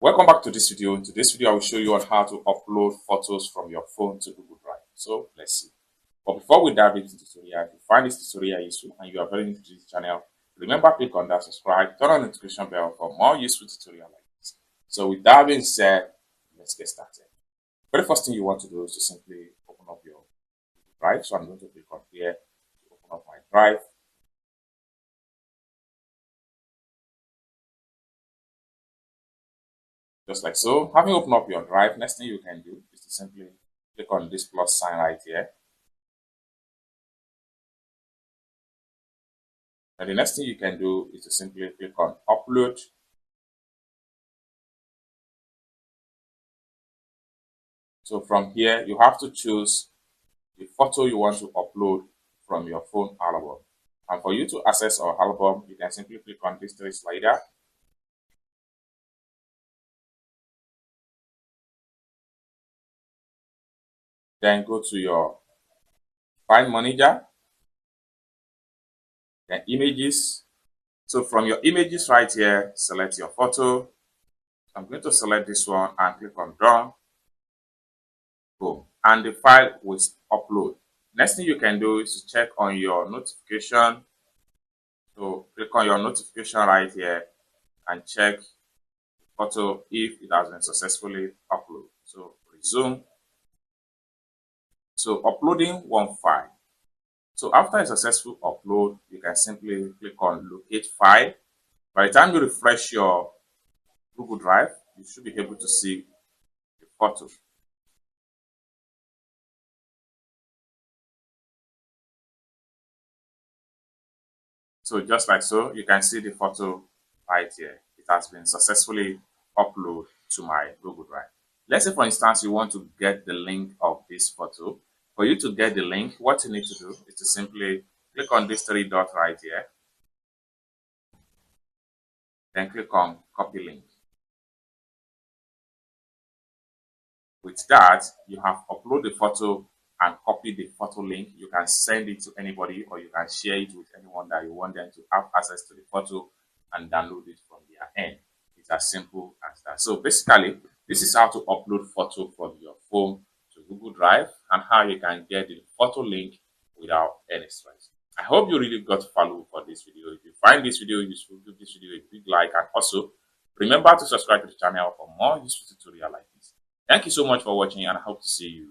Welcome back to this video. In today's video, I will show you on how to upload photos from your phone to Google Drive. So let's see. But before we dive into the tutorial, if you find this tutorial useful and you are very new to this channel, remember click on that subscribe, turn on the notification bell for more useful tutorials like this. So with that being said, let's get started. Very first thing you want to do is to simply open up your Google Drive. So I'm going to click on here to open up my drive. Just like so. Having opened up your drive, next thing you can do is to simply click on this plus sign right here. And the next thing you can do is to simply click on upload. So from here, you have to choose the photo you want to upload from your phone album. And for you to access our album, you can simply click on this three slider. Then go to your file manager. Then images. So from your images right here, select your photo. I'm going to select this one and click on done. Boom. And the file will upload. Next thing you can do is to check on your notification. So click on your notification right here and check the photo if it has been successfully uploaded. So resume. So uploading one file. So after a successful upload, you can simply click on locate file. By the time you refresh your Google Drive, you should be able to see the photo. So just like so, you can see the photo right here. It has been successfully uploaded to my Google Drive. Let's say, for instance, you want to get the link of this photo. For you to get the link, what you need to do is to simply click on this three dot right here. Then click on copy link. With that, you have uploaded the photo and copied the photo link. You can send it to anybody or you can share it with anyone that you want them to have access to the photo and download it from their end. It's as simple as that. So basically, this is how to upload photo from your phone to Google Drive and how you can get the photo link without any stress. I hope you really got value for this video. If you find this video useful, give this video a big like and also remember to subscribe to the channel for more useful tutorial like this. Thank you so much for watching and I hope to see you